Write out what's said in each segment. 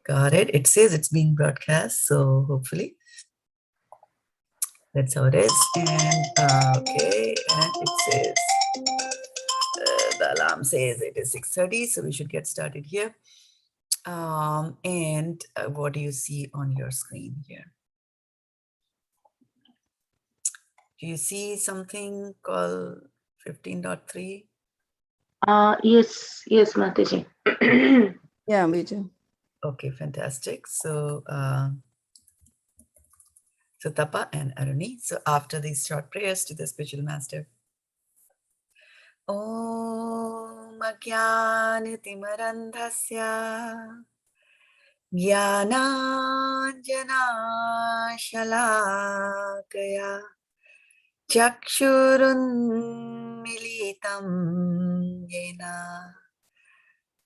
Got it. It says it's being broadcast, so hopefully that's how it is. And okay, and it says the alarm says it is 6:30, so we should get started here. And what do you see on your screen here? Do you see something called 15.3? Yes, Mataji. Yeah, we do. Okay, fantastic. So, so Tapa and Aruni. So after these short prayers to the spiritual master. Om Ajnanatimarandhasya Jnananjana Shalakaya Chakshurunmilitam Yena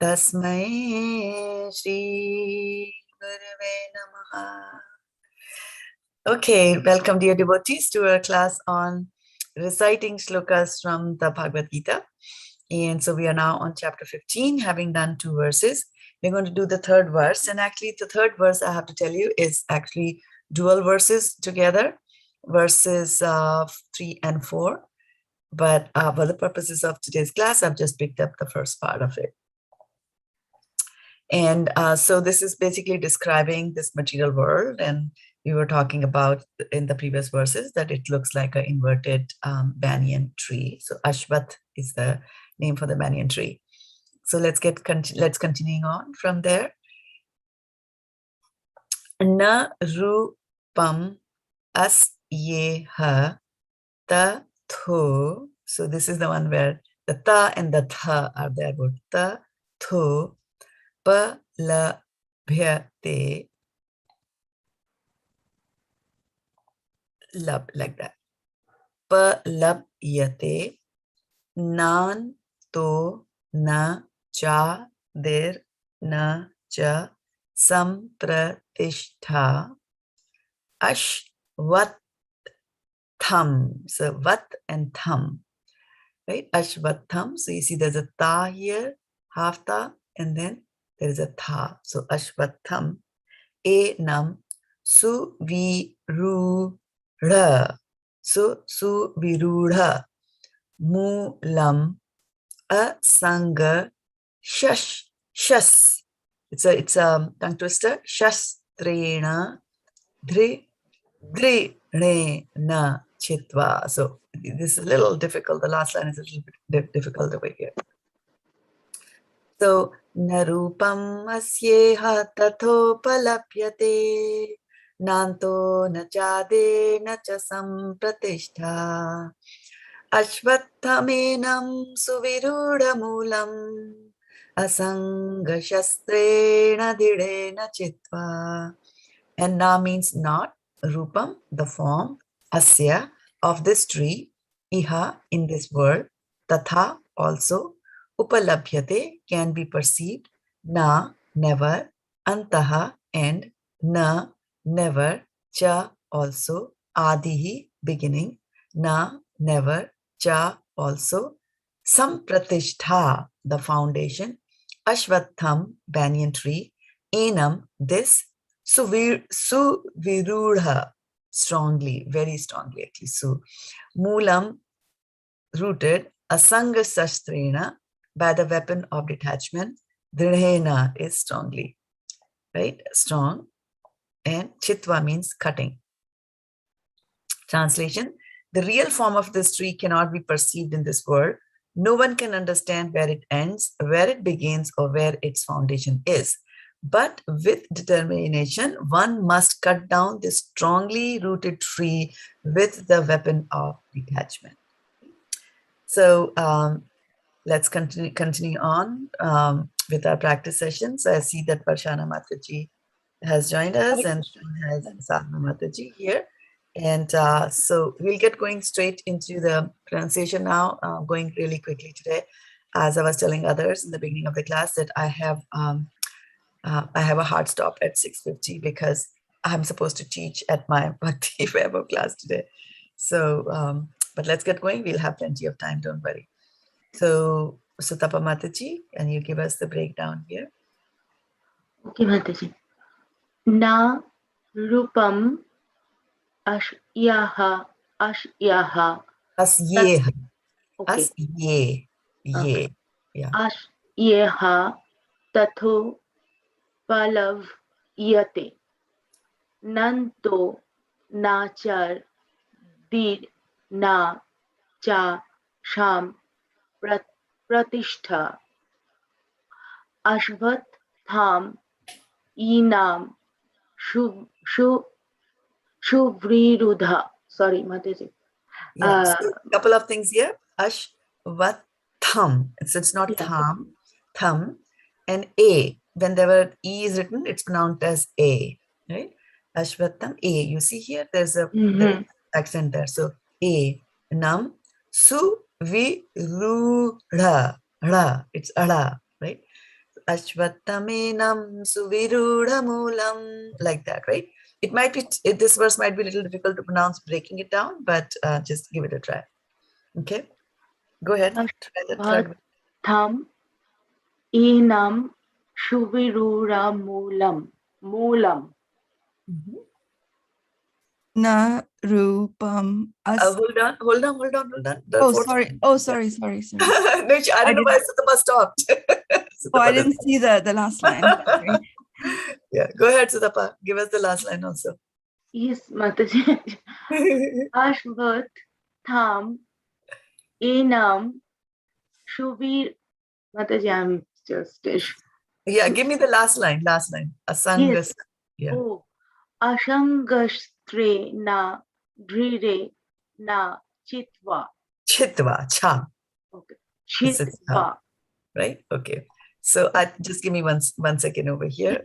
Tasmai Shri Gurave Namaha. Okay, welcome dear devotees to our class on reciting shlokas from the Bhagavad-gita. And so we are now on chapter 15, having done 2 verses. We're going to do the 3rd verse. And actually the 3rd verse, I have to tell you, is actually dual verses together, verses 3 and 4. But for the purposes of today's class, I've just picked up the first part of it. And so this is basically describing this material world. And we were talking about in the previous verses that it looks like an inverted banyan tree. So Ashwath is the name for the banyan tree. So let's continue on from there. Na rupam asyeha tatho. So this is the one where the ta and the tha are there. Tatho palabhyate. Lab, like that. Palabhyate nan to na cha dir na cha sampratishtha ashvatham. So vat and tham, right? Ashvatham. So you see there's a ta here, half ta, and then there is a tha. So ashvatham enam suvirudha. So suvirudha mulam asanga shas. It's a tongue twister. Shastrena drinena chitva. So this is a little difficult. The last line is a little bit difficult over here. So narupam asyeha tathopalapyate nanto nachade nacha sampratishtha ashvathamenam suviruda mulam asanga shastrena dhirena chitva. And na means not, rupam, the form, asya, of this tree, iha, in this world, tatha, also, upalabhyate, can be perceived, na, never, antaha, and na, never, cha, also, adihi, beginning, na, never, cha, also, sampratishtha, the foundation, ashvatham, banyan tree, enam, this, suvirudha, strongly, very strongly actually. So, mulam, rooted, asanga sastrena, by the weapon of detachment, dridhena is strongly, right? Strong. And chitva means cutting. Translation: the real form of this tree cannot be perceived in this world. No one can understand where it ends, where it begins, or where its foundation is. But with determination, one must cut down this strongly rooted tree with the weapon of detachment. So let's continue on with our practice session. So I see that Parshana Mataji has joined us and has Sadhana Mataji here. And so we'll get going straight into the pronunciation now, going really quickly today. As I was telling others in the beginning of the class that I have a hard stop at 6:50 because I'm supposed to teach at my Bhakti Vaibhav class today. So, but let's get going. We'll have plenty of time, don't worry. So, Tapa Mataji, can you give us the breakdown here? Okay, Mataji. Na rupam ashyaha ashyaha. Asye. Okay. Asye. Ye. Yeah. Ashyeha tatho palav yate. Nanto nachar did na cha sham pratishtha ashvat tham enam shuvrirudha. Sorry, Mataji. Yeah. So couple of things here. Ashvatham. It's not Yeah. thumb. And A. When there were E is written, it's pronounced as A. Right? Ashvatham A. You see here, there's a accent there. So A. Nam. Su vi ru ra. Ra. It's ara. Right? Ashvatamenam suvirudha moolam. Like that, right? It might be, this verse might be a little difficult to pronounce breaking it down, but just give it a try. Okay, go ahead. Try the third. Tham enam shuvirura moolam. Na rupam as. Hold on. The Oh, fourth sorry. one. Oh, sorry. No, I don't know why Sutapa stopped. Oh, I didn't see the last line. Sorry. Yeah, go ahead, Sutapa. Give us the last line also. Yes, Mataji. Ashvat tham enam shuvir. Mataji, I'm just. Yeah, give me the last line. Asangas. Yes. Yeah. Oh, ashangastre na drire na chitva. Chitva, cha. Okay. This is Chitva. right? Okay. So just give me one second over here.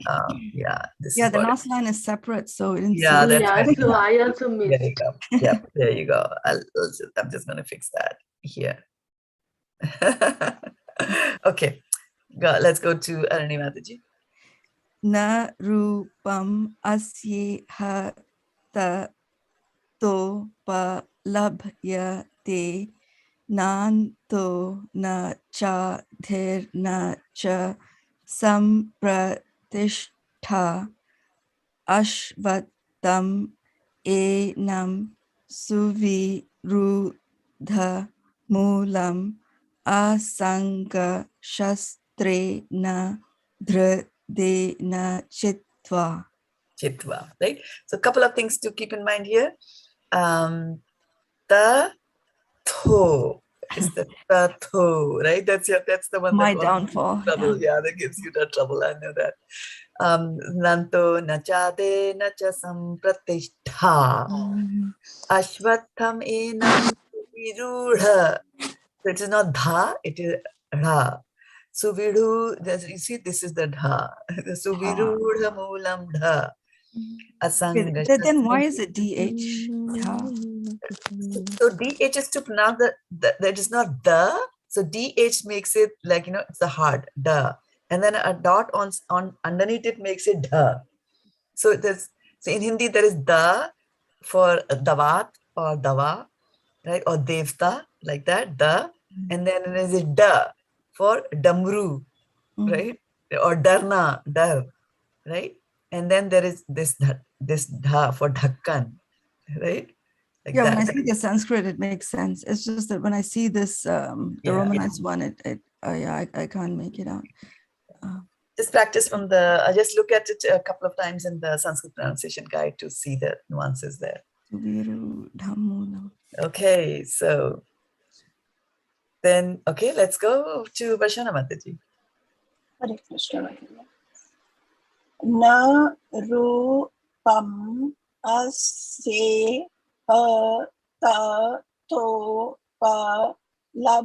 Yeah, this is The what. last line is separate, so we didn't Yeah, see. that's So I also missed. There you go. Yeah, there you go. I'm just going to fix that here. Okay, let's go to Arani Mataji. Na rupam asye ha ta to pa labhyate nanto na cha dhir na cha sampratishtha ashvatam enam suvirudha moolam asanga shastrena dhridena chitva. Chitva, right? So a couple of things to keep in mind here. The tho is the tho, right? That's the one My that downfall. trouble. Yeah, that gives you the trouble. I know that. Nanto nachade nacha sampratishtha. Ashvatham enam virudha. So it is not dha, it is ra. Suviru, you see, this is the dha. Suvirudha moolam dha. Asanga. Then why is it DH? So DH is to pronounce that is not the. So DH makes it like, it's the hard, the. And then a dot on underneath it makes it dha. So in Hindi there is the for davat or dava, right? Or devta, like that, the. And then there is a da for damru, right? Or darna, dar, right? And then there is this dha for dhakkan, right? Like when that. I see the Sanskrit, it makes sense. It's just that when I see this, the Romanized one, I can't make it out. Just practice from just look at it a couple of times in the Sanskrit pronunciation guide to see the nuances there. Okay, so then, let's go to Varshana Mataji. Hare Krishna. Na rupam asye ta to pa labhyate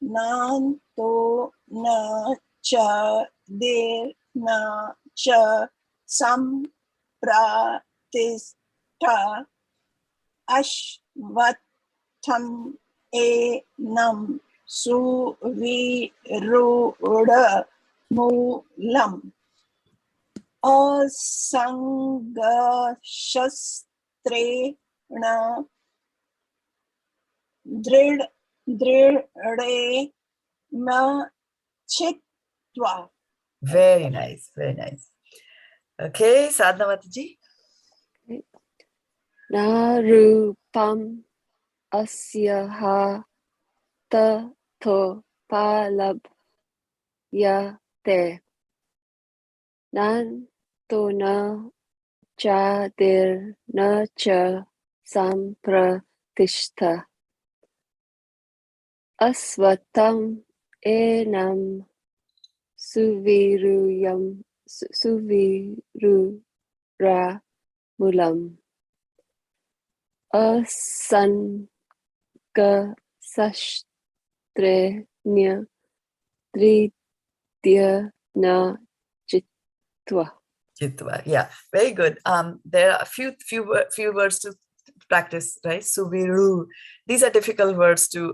nanto na cha der na cha sampratishtha ashvatham enam suvirudha moolam asanga shastrena dridre na chitva. Very nice, very nice. Okay, Sadhana Mataji. Na rupam asyaha tatho palabhyate nan to na chadir na cha sampratishtha asvatam enam suviruyam suvirura mulam asanka sashtrenya tridya na chitva. Chitwa. Yeah, very good. There are a few words to practice, right? Suviru. These are difficult words to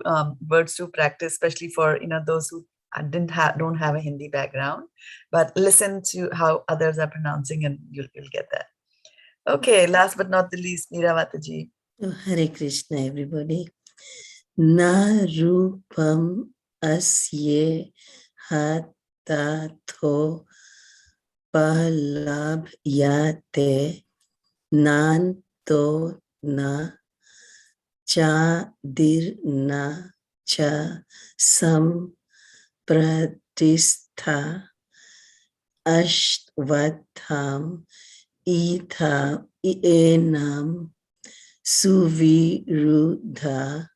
practice, especially for those who don't have a Hindi background. But listen to how others are pronouncing, and you'll get that. Okay, last but not the least, Meera Mataji. Hare Krishna, everybody. Na rupam asye hatatho palabhyate nanto na chadirna cha sampratistha ashvatham itha enam suvirudha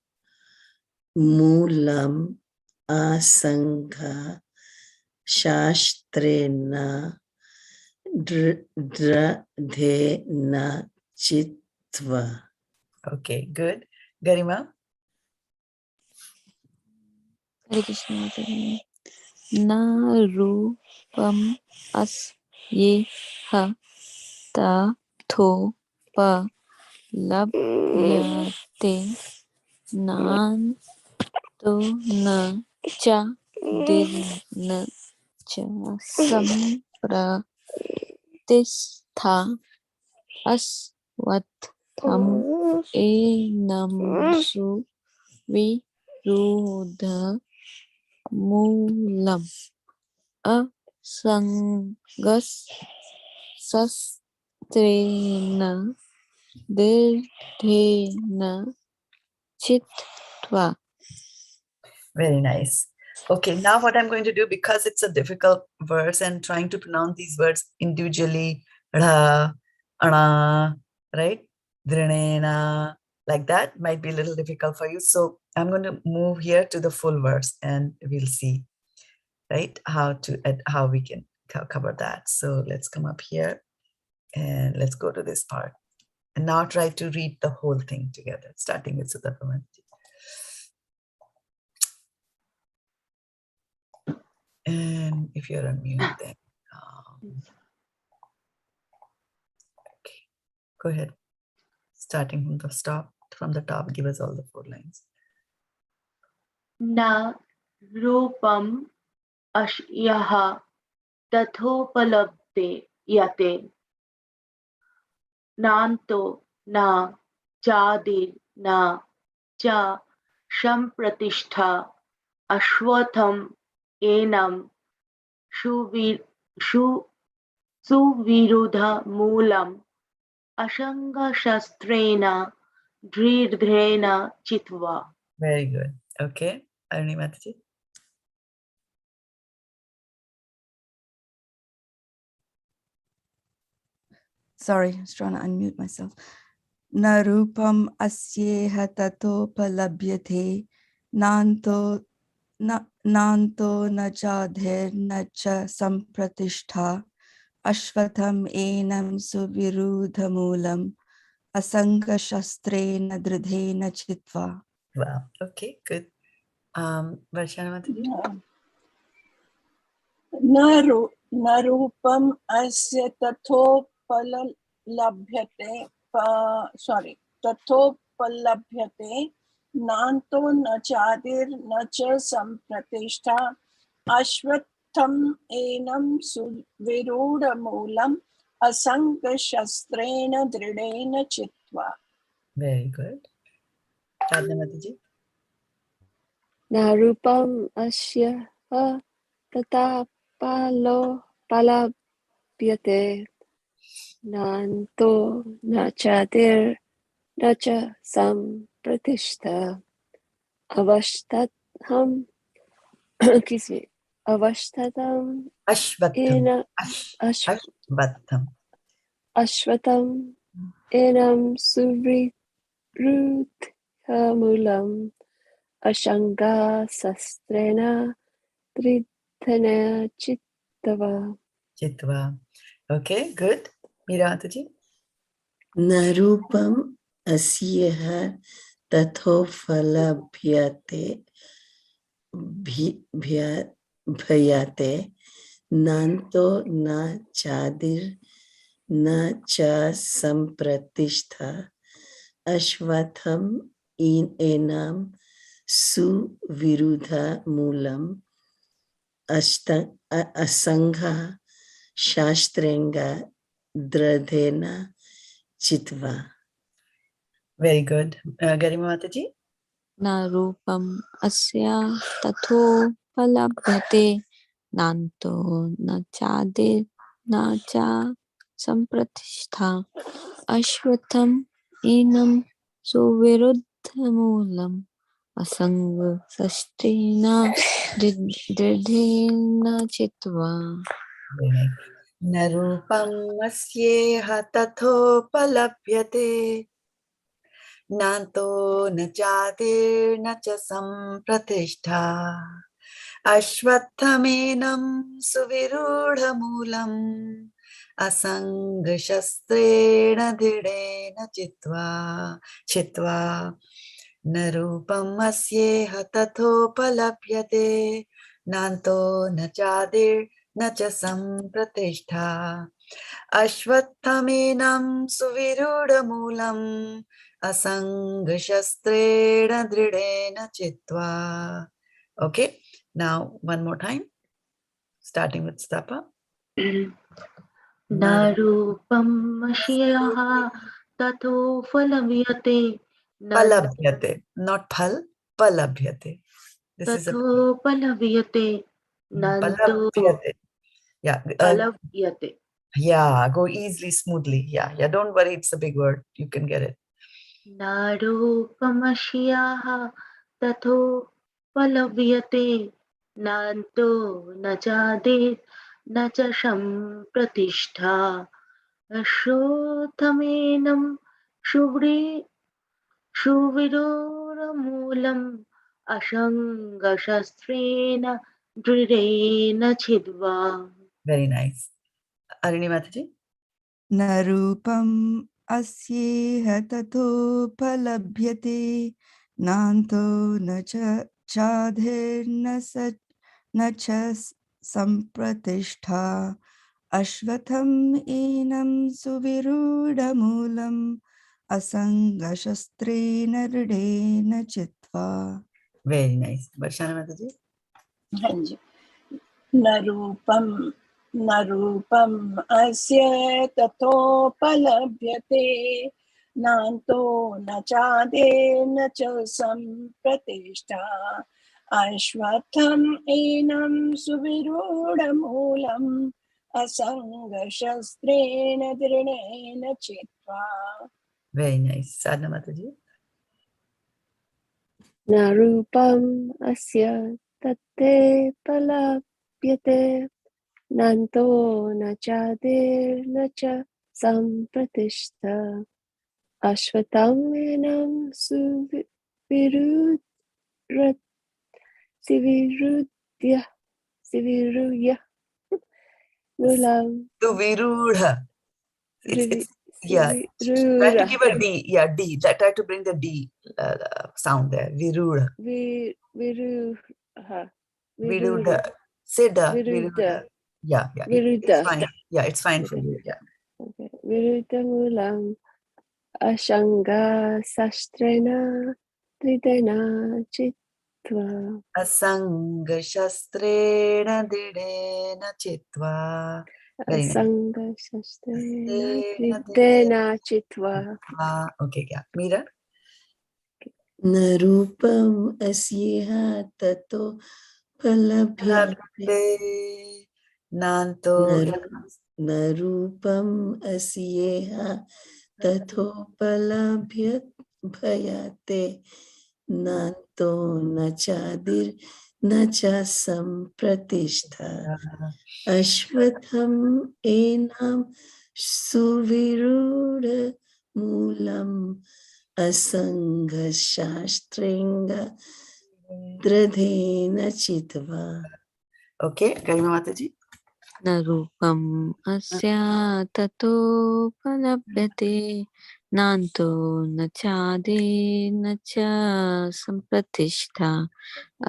mulam asangha shastrena dradhena chitva. Okay, good. Garima. Hare Krishna Mataji. Na rupam asyeha tatho palabhyate nan to na cha dirna cha sampratishtha asvatham enam suvirudha mulam asangas sastrena dirthena chitva. Very nice. Okay, now what I'm going to do, because it's a difficult verse and trying to pronounce these words individually, ra, ana, right? Drinena, like that might be a little difficult for you. So I'm going to move here to the full verse and we'll see, right, how we can cover that. So let's come up here and let's go to this part. And now try to read the whole thing together, starting with Sudhapamanji. And if you're on mute, then okay, go ahead. Starting from the top, give us all the 4 lines. Na rupam ashyaha tathopalabde yate nanto na chadir na cha sampratishtha ashwatham enam suvirudha mulam ashanga shastrena dridhrena chitva. Very good. Okay, Aruni Mataji. Sorry, I was trying to unmute myself. Narupam asyeha tato palabhyate nanto na chadher na cha sampratishtha ashvatham enam suvirudha mulam asanga shastrena dridhena chitva. Wow. Okay, good. Varshana Mataji. Narupam asya tathopalabhyate nanto na chadir na cha sampratishtha ashvatham enam suviruda mulam asanga shastrena dridena chitva. Very good. Shraddha Mataji. Na rupam asya tata palabhyate nanto nachadir nacha sampratishta avashtatham excuse me avashtatham Ashvatham. ena Ashvatham. ashvatam enam suvruthamulam ashanga sastrena tridhana chittava. Chitva. Okay, good. Meera ji. Narupam asyeha tathophalabyate bhyate nanto na chadir na cha sampratishtha ashvatham enam suvirudha moolam asangha shastrenga dradhena chitva. Very good. Garima Mataji. Na rupam asya tatho palabhyate nanto na chadir na cha sampratishtha ashwatham enam suviruddhamulam asanga sastrena dridhena chitva. Very nice. Narupam asyeha tathopalabhyate nanto na chadir na cha sampratishtha ashvathamenam suvirudhamulam asanga shastrena dhidena chitva narupam asyeha tathopalabhyate nanto na chadir na cha sampratishtha ashvathamenam suvirudhamulam asanga shastrena dridena chitva. Okay, now one more time, starting with stapa. Narupam Ashyaha Tato Phalabhyate Palabhyate, not phal, palabhyate. This is a Tato Phalabhyate Nanto palabhyate. Yeah, Phalabhyate yeah, go easily, smoothly. Yeah, don't worry, it's a big word. You can get it. Narupam Ashyaha Tato Phalabhyate Nanto Nachadit Nachasham Pratishtha Ashotamenam Shubri Shuvidoramulam Ashangashastrena Drirena Chidva. Very nice. Arini Mataji. Narupam asyeha tatopalabhyate nanto nacha chadhir nacha sampratishtha ashvatham enam suvirudamulam asangashastrena ridena chitva. Very nice. Varshana Mataji. हाँ जी न रूपम अस्य तथोपलभ्यते नान्तो न चादेर्न च सम्प्रतिष्ठा अश्वत्थम् एनं सुविरूढमूलम् असङ्गशस्त्रेण दृढेन चित्वा. Very nice. Sadhana Mataji. Narupam asya tate palapyate nanto nachadir nacha sampratishta ashvatam enam sivirudya mulam To Virudha. It's yeah. Try to sivirudha give a D. Yeah, D. Try to bring the D sound there. Virudha. viruha Virudha. Say da. viruddha Virudha. Yeah. It's viruddha fine. Yeah, it's fine for you. Yeah. okay viruddha mulam ashanga sastrena tridena chitva Asanga shastrena didena chitva. Very nice. asanga sastrena Didena tridena chitva. Okay, yeah. Meera. Narupam asyeha tato palabhyate Palabhyate Nanto. Narupam asyeha tathopalabhyat bhayate nanto nachadir nacha sampratishtha ashvatham enam suviruda mulam asanga shastrenga dradhena chitva. Okay, Garima Mataji. न रूपम् अस्या ततोपलभ्यते नान्तो न चादिर्न च सम्प्रतिष्ठा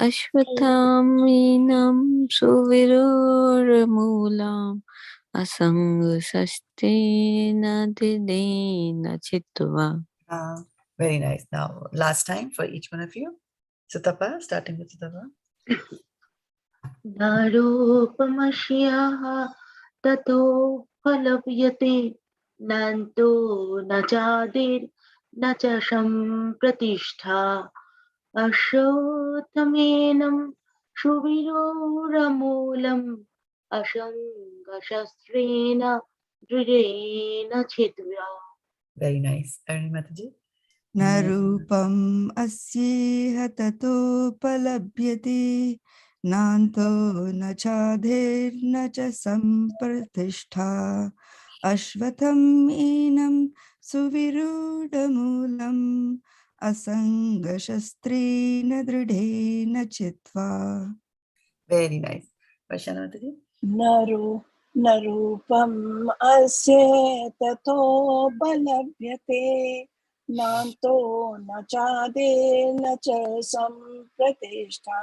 अश्वत्थामीनं सुविरूढमूलम् असङ्गशस्त्रेण दृढेन चित्वा. Very nice. Now, last time for each one of you. Sutapa, starting with Sutapa. नारोपमश्याः ततोपलभ्यते नान्तो न चादिर्न च सम्प्रतिष्ठा अश्वत्थमेनं सुविरूढमूलम् असङ्गशस्त्रेण दृढेन छित्त्वा. Very nice. Aruni Mataji. न रूपम् अस्येह ततोपलभ्यते नान्तो न चादिर्न च सम्प्रतिष्ठा अश्वत्थम् एनं सुविरूढमूलम् असङ्गशस्त्रेण दृढेन चित्वा. Very nice. Vaishana Mataji. नरूपम् अस्य ततोपलभ्यते नान्तो न चादिर्न च सम्प्रतिष्ठा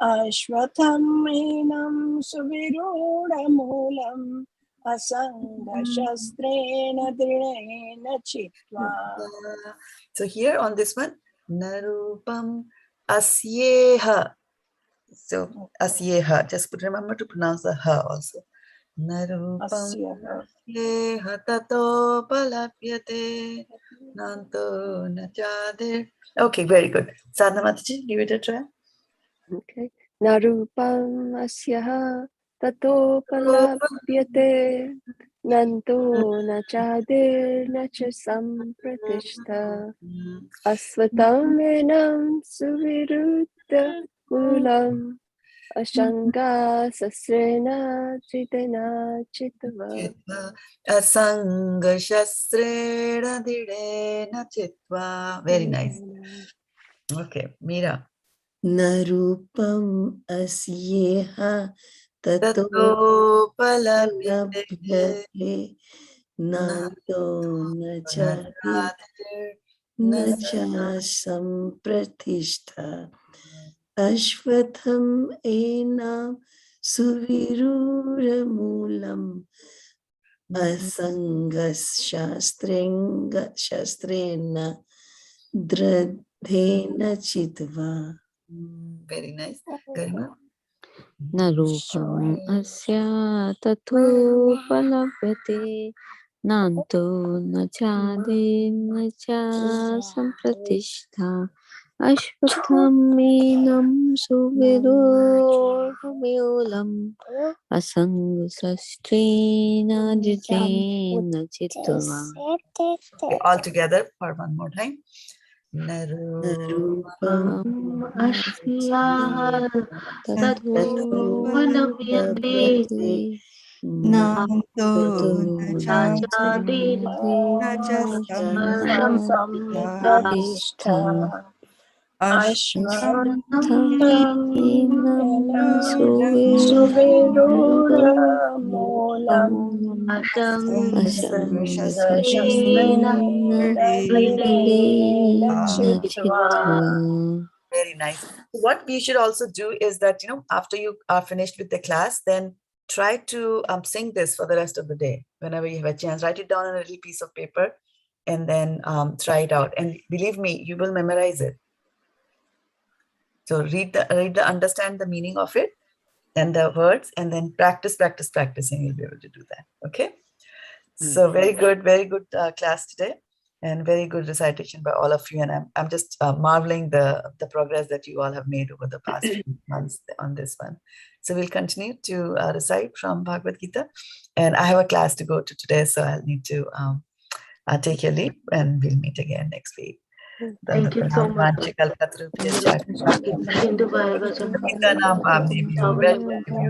अश्वत्थमेनं सुविरूढमूलम् असङ्गशस्त्रेण दृढेन चित्वा. So here on this one, Narupam Asyeha. So Asyeha, just remember to pronounce the ha also. Narupam Asyeha tato palapyate nanto nachadir. Okay, very good. Sadhana Mataji, give it a try. Okay. Narupam asyaha tatopalapyate nanto na chadir na cha sampratishta asvatamenam suvirudha mulam ashanga sasrena chitana chitva. Asanga shastrena didena chitva. Very nice. Okay, Meera. Narupam asyeha tato palabhyate nanto nachadir nacha sampratishtha ashvatham enam suvirudamulam asangas shastrena dradhena chitva. Very nice. Garima. न रूपम् अस्या ततोपलभ्यते नान्तो न चादिर्न च सम्प्रतिष्ठा अश्वत्थमेनं सुविरूढमूलम् असङ्गशस्त्रेण दृढेन चित्वा. Okay, all together for one more time. Narupam अस्याः ततोपलभ्यते नान्तो न चादिर् चादिर्न च सम्प्रतिष्ठा अश्वत्थमेनं सुविरूढमूलम् असङ्गशस्त्रेण दृढेन चित्वा. Very nice. What we should also do is that, after you are finished with the class, then try to sing this for the rest of the day. Whenever you have a chance, write it down on a little piece of paper and then try it out. And believe me, you will memorize it. So read the understand the meaning of it and the words, and then practice, and you'll be able to do that. Okay. So very good class today. And very good recitation by all of you. And I'm just marveling the progress that you all have made over the past few months on this one. So we'll continue to recite from Bhagavad Gita. And I have a class to go to today, so I'll need to take your leave, and we'll meet again next week. Thank you so much. Sindhu Bhaiva Janam Pamne Vyo, Vaishnavi Vyo.